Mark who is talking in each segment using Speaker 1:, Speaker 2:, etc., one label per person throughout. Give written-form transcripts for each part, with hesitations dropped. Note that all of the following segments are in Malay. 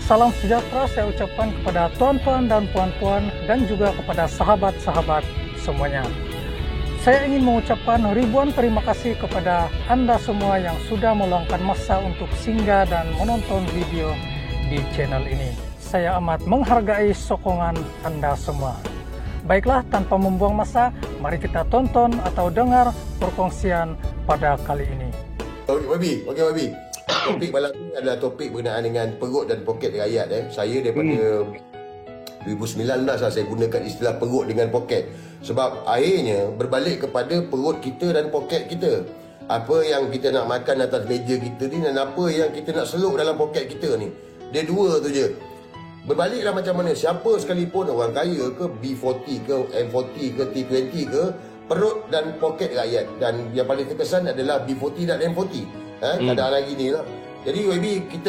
Speaker 1: Salam sejahtera saya ucapkan kepada tuan-tuan dan puan-puan dan juga kepada sahabat-sahabat semuanya. Saya ingin mengucapkan ribuan terima kasih kepada Anda semua yang sudah meluangkan masa untuk singgah dan menonton video di channel ini. Saya amat menghargai sokongan Anda semua. Baiklah, tanpa membuang masa, mari kita tonton atau dengar perkongsian pada kali ini.
Speaker 2: Okey, Wabi. Topik malam ni adalah topik berkenaan dengan perut dan poket rakyat. Saya daripada 2019 saya gunakan istilah perut dengan poket. Sebab akhirnya berbalik kepada perut kita dan poket kita. Apa yang kita nak makan atas meja kita ni dan apa yang kita nak seluk dalam poket kita ni. Dia dua tu je. Berbaliklah macam mana, siapa sekalipun, orang kaya ke, B40 ke, M40 ke, T20 ke, perut dan poket rakyat. Dan yang paling terkesan adalah B40 dan M40. Keadaan lagi ni lah. Jadi YB, kita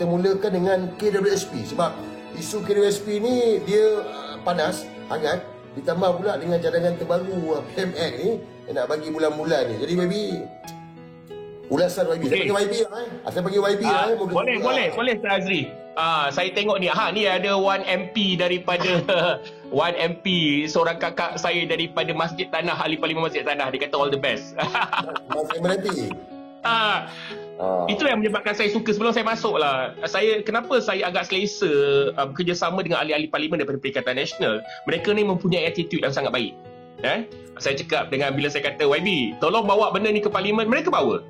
Speaker 2: mulakan dengan KWSP. Sebab isu KWSP ni dia panas, hangat. Ditambah pula dengan cadangan terbaru PMX ni yang nak bagi bulan-bulan ni. Jadi YB, ulasan YB. Saya panggil YB lah. Saya panggil YB lah.
Speaker 3: Boleh Ustaz Azri. Saya tengok ni, ni ada Wan MP daripada Wan MP, seorang kakak saya daripada Masjid Tanah, Ahli Parlimen Masjid Tanah. Dia kata all the best.
Speaker 2: Masih menanti.
Speaker 3: Itu yang menyebabkan saya suka. Sebelum saya masuk lah, kenapa saya agak selesa bekerjasama dengan ahli-ahli parlimen daripada Perikatan Nasional. Mereka ni mempunyai attitude yang sangat baik. Saya cakap dengan, bila saya kata YB, tolong bawa benda ni ke parlimen, mereka bawa.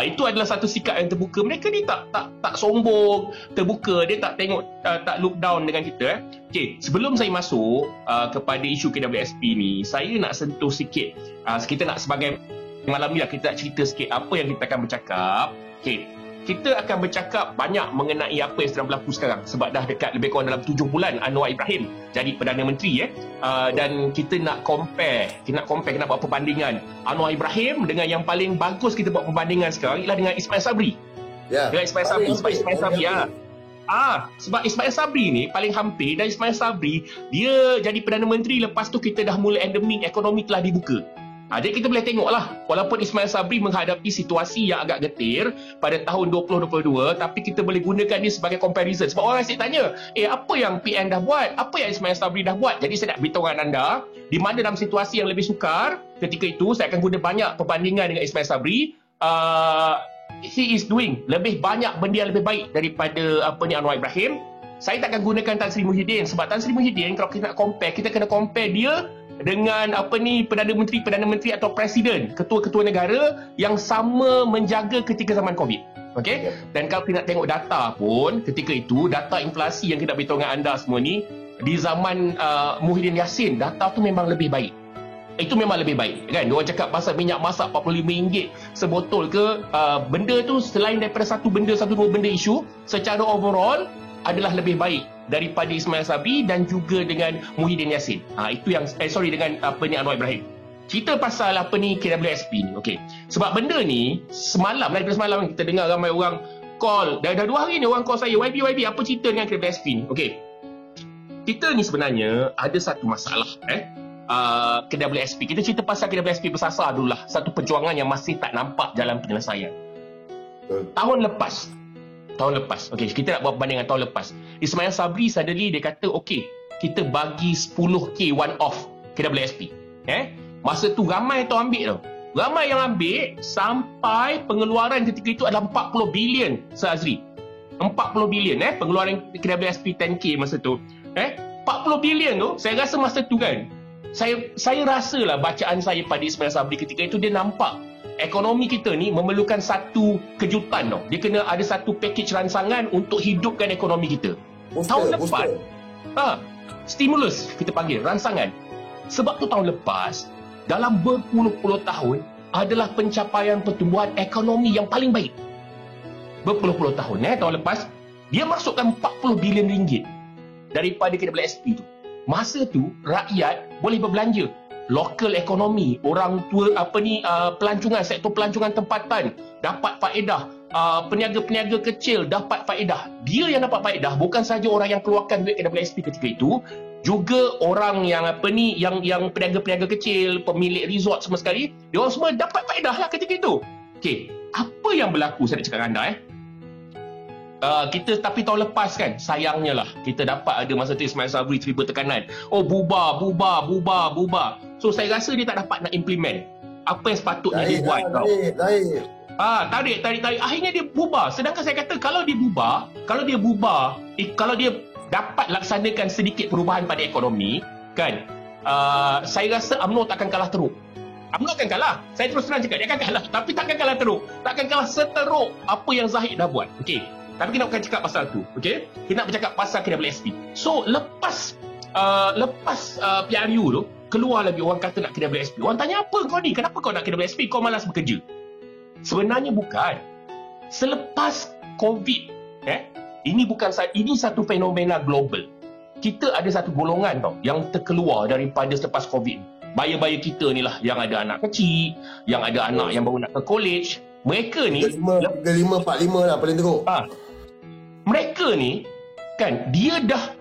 Speaker 3: Itu adalah satu sikap yang terbuka. Mereka ni tak sombong, terbuka. Dia tak tengok, tak look down dengan kita. Okey, sebelum saya masuk kepada isu KWSP ni, saya nak sentuh sikit. Kita nak sebagai malam ni lah, kita nak cerita sikit apa yang kita akan bercakap. Okay. Kita akan bercakap banyak mengenai apa yang sedang berlaku sekarang. Sebab dah dekat lebih kurang dalam 7 bulan Anwar Ibrahim jadi Perdana Menteri. Dan kita nak compare, kita nak buat perbandingan Anwar Ibrahim dengan yang paling bagus kita buat perbandingan sekarang ialah dengan Ismail Sabri. Dengan Ismail Sabri. Sebab Ismail Sabri sebab Ismail Sabri ni paling hampir, dan Ismail Sabri dia jadi Perdana Menteri lepas tu kita dah mula endemik, ekonomi telah dibuka. Jadi kita boleh tengoklah, walaupun Ismail Sabri menghadapi situasi yang agak getir pada tahun 2022, tapi kita boleh gunakan dia sebagai comparison. Sebab orang asyik tanya, apa yang PN dah buat? Apa yang Ismail Sabri dah buat? Jadi saya nak beritahu dengan anda, di mana dalam situasi yang lebih sukar, ketika itu saya akan guna banyak perbandingan dengan Ismail Sabri. He is doing lebih banyak benda yang lebih baik daripada Anwar Ibrahim. Saya tak akan gunakan Tan Sri Muhyiddin, sebab Tan Sri Muhyiddin kalau kita nak compare, kita kena compare dia dengan Perdana Menteri atau Presiden, ketua-ketua negara yang sama menjaga ketika zaman COVID. Okey? Dan kalau kita nak tengok data pun, ketika itu data inflasi yang kita beritahu dengan anda semua ni, di zaman Muhyiddin Yassin, data tu memang lebih baik. Itu memang lebih baik, kan? Diorang cakap pasal minyak masak RM45 sebotol ke, benda tu selain daripada satu dua benda isu, secara overall adalah lebih baik daripada Ismail Sabri dan juga dengan Muhyiddin Yassin. Itu yang dengan Anwar Ibrahim. Cerita pasal KWSP ni. Okey. Sebab benda ni daripada semalam kita dengar ramai orang call. Dah 2 hari ni orang call saya, YB apa cerita dengan KWSP ni? Okey. Kita ni sebenarnya ada satu masalah KWSP. Kita cerita pasal KWSP bersasar dululah. Satu perjuangan yang masih tak nampak jalan penyelesaian. Tahun lepas, okey, kita nak buat perbandingan tahun lepas. Ismail Sabri suddenly dia kata, okey, kita bagi 10K one off KWSP. Masa tu ramai tu ambil tau. Ramai yang ambil sampai pengeluaran ketika itu adalah 40 bilion Azri. 40 bilion pengeluaran KWSP 10K masa tu. 40 bilion tu, saya rasa masa tu kan, saya rasalah bacaan saya pada Ismail Sabri ketika itu, dia nampak ekonomi kita ni memerlukan satu kejutan tau. Dia kena ada satu package rangsangan untuk hidupkan ekonomi kita. Tahun lepas, stimulus kita panggil, rangsangan. Sebab tu tahun lepas, dalam berpuluh-puluh tahun, adalah pencapaian pertumbuhan ekonomi yang paling baik. Berpuluh-puluh tahun, tahun lepas, dia masukkan 40 bilion ringgit daripada KWSP tu. Masa tu, rakyat boleh berbelanja. Local ekonomi, orang tua pelancongan, sektor pelancongan tempatan dapat faedah, peniaga-peniaga kecil dapat faedah. Dia yang dapat faedah bukan sahaja orang yang keluarkan duit KWSP ketika itu, juga orang yang yang peniaga-peniaga kecil, pemilik resort semua sekali, dia orang semua dapat faedah lah ketika itu. Okey, apa yang berlaku saya nak cakap dengan anda kita tapi tahun lepas kan, sayangnya lah kita dapat ada masa tu Ismail Sabri terima tekanan. Oh, bubar. So saya rasa dia tak dapat nak implement apa yang sepatutnya dia buat. Tarik. Akhirnya dia bubar. Sedangkan saya kata kalau dia dapat laksanakan sedikit perubahan pada ekonomi, kan, saya rasa UMNO takkan kalah teruk. UMNO akan kalah. Saya terus terang cakap, dia akan kalah. Tapi takkan kalah teruk. Takkan kalah seteruk apa yang Zahid dah buat. Okey. Tapi kita nak bukan cakap pasal tu. Okey. Kita nak bercakap pasal KWSP. So, lepas PRU tu, keluar lagi orang kata nak KWSP. Orang tanya, apa kau ni? Kenapa kau nak KWSP? Kau malas bekerja? Sebenarnya bukan. Selepas COVID, ini satu fenomena global. Kita ada satu golongan tau yang terkeluar daripada selepas COVID. Buyer-buyer kita ni lah yang ada anak kecil, yang ada anak yang baru nak ke college. Mereka ni
Speaker 2: 35-45 lah paling teruk.
Speaker 3: Mereka ni kan, dia dah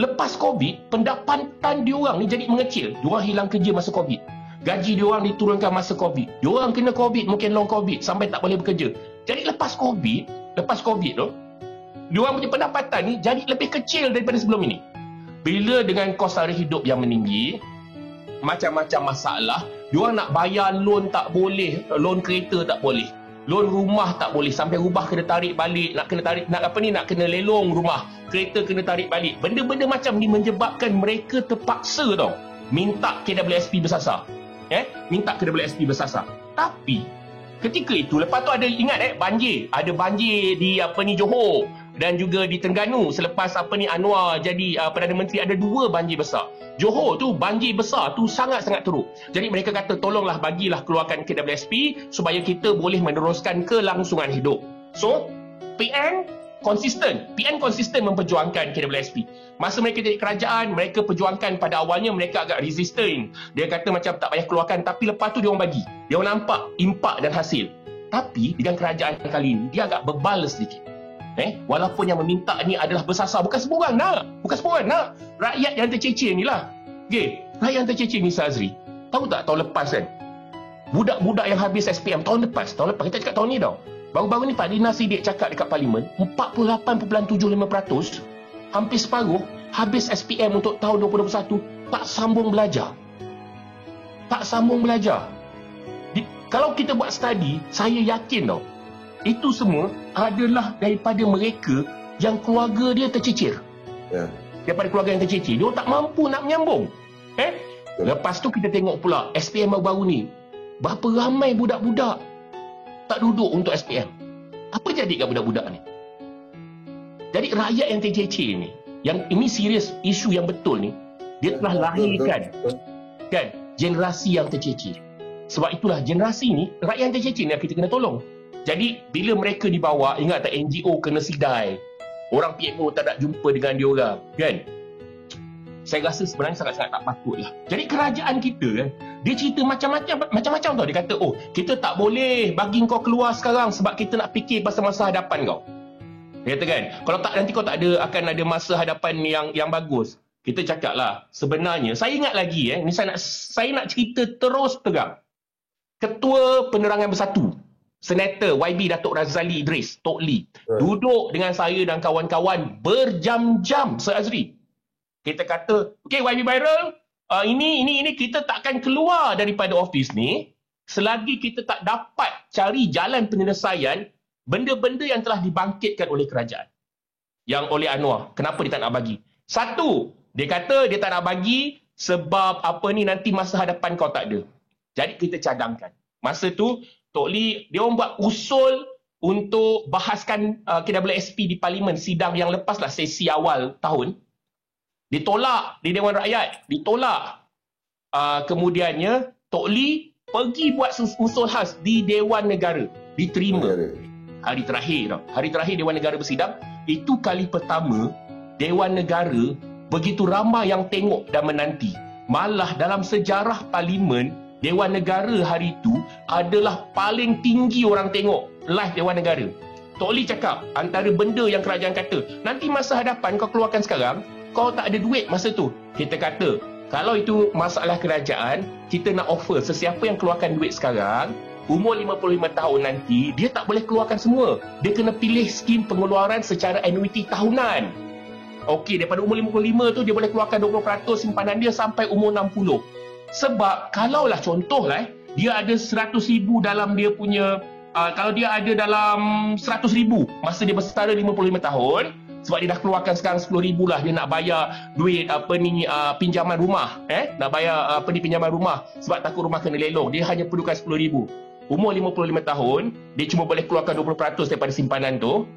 Speaker 3: lepas COVID, pendapatan diorang ni jadi mengecil. Diorang hilang kerja masa COVID. Gaji diorang diturunkan masa COVID. Diorang kena COVID, mungkin long COVID sampai tak boleh bekerja. Jadi lepas COVID tu, diorang punya pendapatan ni jadi lebih kecil daripada sebelum ini. Bila dengan kos sara hidup yang meninggi, macam-macam masalah, diorang nak bayar loan tak boleh, loan kereta tak boleh, loan rumah tak boleh, sampai rumah kena tarik balik, nak kena lelong rumah, kereta kena tarik balik. Benda-benda macam ni menyebabkan mereka terpaksa tau minta KWSP bersasar. Minta KWSP bersasar. Tapi ketika itu, lepas tu ada, ingat banjir. Ada banjir di Johor dan juga di Terengganu selepas Anwar jadi Perdana Menteri. Ada 2 banjir besar. Johor tu banjir besar tu sangat-sangat teruk. Jadi mereka kata tolonglah bagilah keluarkan KWSP supaya kita boleh meneruskan kelangsungan hidup. So PN konsisten memperjuangkan KWSP. Masa mereka jadi kerajaan, mereka perjuangkan. Pada awalnya mereka agak resistant. Dia kata macam tak payah keluarkan, tapi lepas tu dia orang bagi. Dia orang nampak impak dan hasil. Tapi dengan kerajaan kali ini dia agak bebal sedikit. Walaupun yang meminta ni adalah bersasar, bukan semua orang nak. Rakyat yang tercecer ni lah. Rakyat yang tercecer ni, Azri. Tahu tak tahun lepas kan, budak-budak yang habis SPM tahun lepas, kita cakap tahun ni tau. Baru-baru ni Pak Dina Sidik cakap dekat Parlimen, 48.75%, hampir separuh habis SPM untuk tahun 2021, tak sambung belajar. Kalau kita buat study, saya yakin tau, itu semua adalah daripada mereka yang keluarga dia tercicir. Daripada keluarga yang tercicir, dia tak mampu nak menyambung. Lepas tu kita tengok pula SPM baru-baru ni, berapa ramai budak-budak tak duduk untuk SPM. Apa jadi kat budak-budak ni? Jadi rakyat yang tercicir ni, yang ini serius isu yang betul ni, dia telah lahirkan kan generasi yang tercicir. Sebab itulah generasi ni, rakyat yang tercicir ni kita kena tolong. Jadi bila mereka dibawa, ingat tak NGO kena sidai, orang PMO tak nak jumpa dengan dia orang, kan? Saya rasa sebenarnya sangat-sangat tak patut lah. Jadi kerajaan kita kan, dia cerita macam-macam tau. Dia kata, oh, kita tak boleh bagi kau keluar sekarang sebab kita nak fikir pasal masa hadapan kau. Dia kata kan, kalau tak, nanti kau tak ada, akan ada masa hadapan yang bagus. Kita cakap lah, sebenarnya saya ingat lagi ni saya nak cerita terus terang. Ketua Penerangan Bersatu, Senator YB Datuk Razali Idris, Tok Lee, duduk dengan saya dan kawan-kawan berjam-jam, Sir Azri. Kita kata, okey YB Viral, ini kita takkan keluar daripada office ni selagi kita tak dapat cari jalan penyelesaian benda-benda yang telah dibangkitkan oleh kerajaan. Yang oleh Anwar. Kenapa dia tak nak bagi? Satu, dia kata dia tak nak bagi sebab nanti masa hadapan kau tak ada. Jadi kita cadangkan. Masa tu, Tok Lee, dia orang buat usul untuk bahaskan KWSP di Parlimen, sidang yang lepas lah, sesi awal tahun. Ditolak di Dewan Rakyat, ditolak. Kemudiannya, Tok Lee pergi buat usul khas di Dewan Negara. Diterima. Hari terakhir Dewan Negara bersidang, itu kali pertama Dewan Negara begitu ramai yang tengok dan menanti. Malah dalam sejarah Parlimen, Dewan Negara hari itu adalah paling tinggi orang tengok live Dewan Negara. Tok Lee cakap, antara benda yang kerajaan kata, nanti masa hadapan kau keluarkan sekarang, kau tak ada duit masa tu. Kita kata, kalau itu masalah kerajaan, kita nak offer sesiapa yang keluarkan duit sekarang, umur 55 tahun nanti, dia tak boleh keluarkan semua. Dia kena pilih skim pengeluaran secara annuity tahunan. Okey, daripada umur 55 tu dia boleh keluarkan 20% simpanan dia sampai umur 60. Sebab kalaulah contohlah dia ada 100,000 dalam dia punya kalau dia ada dalam 100,000 masa dia bersara 55 tahun, sebab dia dah keluarkan sekarang 10,000 lah, dia nak bayar duit pinjaman rumah, nak bayar pinjaman rumah sebab takut rumah kena lelong, dia hanya perlukan 10,000. Umur 55 tahun, dia cuma boleh keluarkan 20% daripada simpanan tu.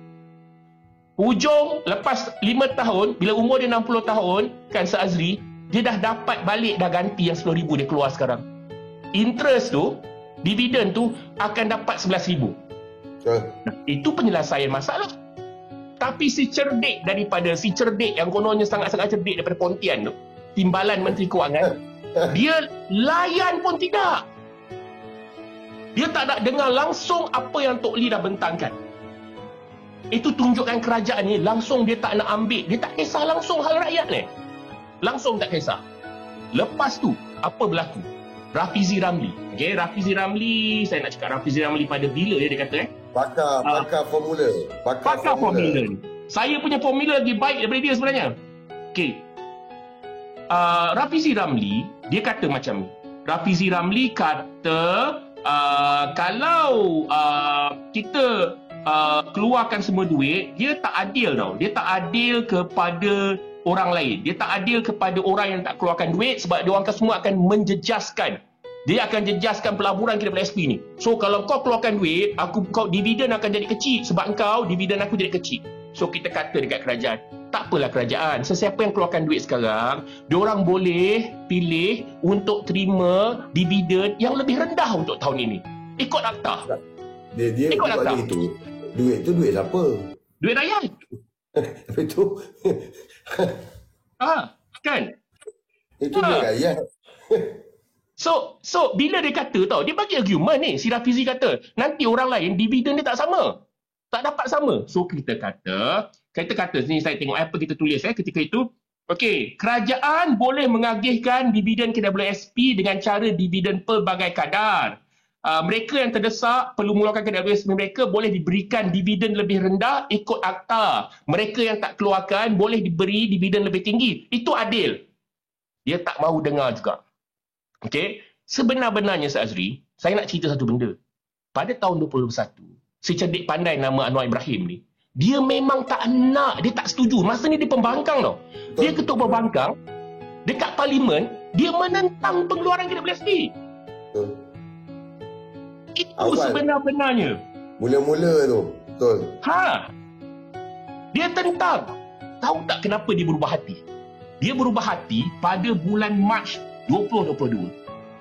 Speaker 3: Ujung lepas 5 tahun, bila umur dia 60 tahun, kan Sir Azri, dia dah dapat balik, dah ganti yang 10,000 dia keluar sekarang. Interest tu, dividen tu akan dapat 11,000. Itu penyelesaian masalah. Tapi si cerdik yang kononnya sangat-sangat cerdik daripada Pontian tu, Timbalan Menteri Kewangan, dia layan pun tidak. Dia tak nak dengar langsung apa yang Tok Lee dah bentangkan. Itu tunjukkan kerajaan ni langsung dia tak nak ambil, dia tak kisah langsung hal rakyat ni. Langsung tak kisah. Lepas tu, apa berlaku? Rafizi Ramli. Okay, Rafizi Ramli, saya nak cakap Rafizi Ramli pada bila dia kata
Speaker 2: Pakar formula.
Speaker 3: Pakar formula ni. Saya punya formula lagi baik daripada dia sebenarnya. Okay. Rafizi Ramli, dia kata macam ni. Rafizi Ramli kata, kalau kita keluarkan semua duit, dia tak adil tau. Dia tak adil kepada orang lain. Dia tak adil kepada orang yang tak keluarkan duit sebab dia orang semua akan menjejaskan. Dia akan jejaskan pelaburan KWSP ni. So kalau kau keluarkan duit, kau dividen akan jadi kecil sebab kau dividen aku jadi kecil. So kita kata dekat kerajaan, tak apalah kerajaan, sesiapa yang keluarkan duit sekarang, diorang boleh pilih untuk terima dividen yang lebih rendah untuk tahun ini. Ikut akta.
Speaker 2: Dia ikut akta. Duit tu duit siapa?
Speaker 3: Duit rakyat.
Speaker 2: Itu
Speaker 3: kan?
Speaker 2: Itu duit rakyat.
Speaker 3: So bila dia kata tau, dia bagi argument ni, si Rafizi kata, nanti orang lain dividen dia tak sama. Tak dapat sama. So kita kata ni saya tengok apa kita tulis ketika itu. Okey, kerajaan boleh mengagihkan dividen KWSP dengan cara dividen pelbagai kadar. Mereka yang terdesak perlu mengeluarkan KWSP mereka boleh diberikan dividen lebih rendah ikut akta. Mereka yang tak keluarkan boleh diberi dividen lebih tinggi. Itu adil. Dia tak mahu dengar juga. Okey, sebenar-benarnya Sir Azri, saya nak cerita satu benda. Pada tahun 2021, si cerdik pandai nama Anwar Ibrahim ni, dia memang tak nak, dia tak setuju. Masa ni dia pembangkang tau. Dia ketua pembangkang, dekat parlimen, dia menentang pengeluaran KWSP. Itu sebenar-benarnya.
Speaker 2: Mula-mula tu, betul.
Speaker 3: Dia tentang. Tahu tak kenapa dia berubah hati? Dia berubah hati pada bulan Mac 2022.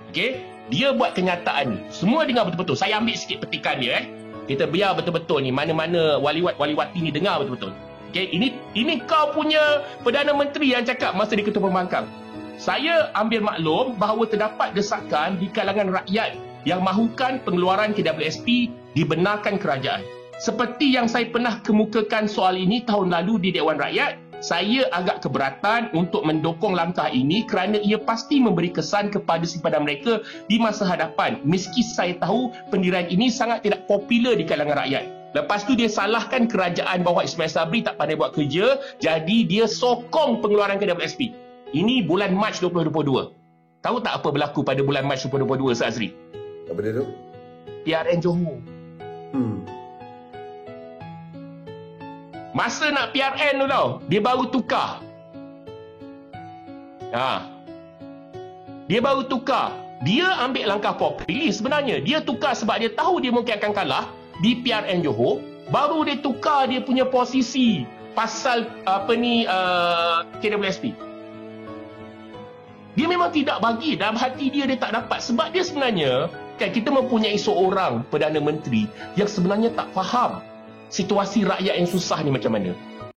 Speaker 3: Okey, dia buat kenyataan ni. Semua dengar betul-betul. Saya ambil sikit petikan dia Kita biar betul-betul ni mana-mana waliwati ni dengar betul-betul. Okey, ini kau punya Perdana Menteri yang cakap masa dia ketua pembangkang. Saya ambil maklum bahawa terdapat desakan di kalangan rakyat yang mahukan pengeluaran KWSP dibenarkan kerajaan. Seperti yang saya pernah kemukakan soal ini tahun lalu di Dewan Rakyat, saya agak keberatan untuk mendukung langkah ini kerana ia pasti memberi kesan kepada simpanan mereka di masa hadapan. Meski saya tahu pendirian ini sangat tidak popular di kalangan rakyat. Lepas tu dia salahkan kerajaan bahawa Ismail Sabri tak pandai buat kerja, jadi dia sokong pengeluaran KWSP. Ini bulan Mac 2022. Tahu tak apa berlaku pada bulan Mac 2022, Sir Azri?
Speaker 2: Apa dia tu?
Speaker 3: PRN Johor. Masa nak PRN tu tau, dia baru tukar. Dia baru tukar. Dia ambil langkah populis sebenarnya. Dia tukar sebab dia tahu dia mungkin akan kalah di PRN Johor. Baru dia tukar dia punya posisi pasal KWSP. Dia memang tidak bagi. Dalam hati dia tak dapat. Sebab dia sebenarnya, kan kita mempunyai seorang Perdana Menteri yang sebenarnya tak faham situasi rakyat yang susah ni macam mana.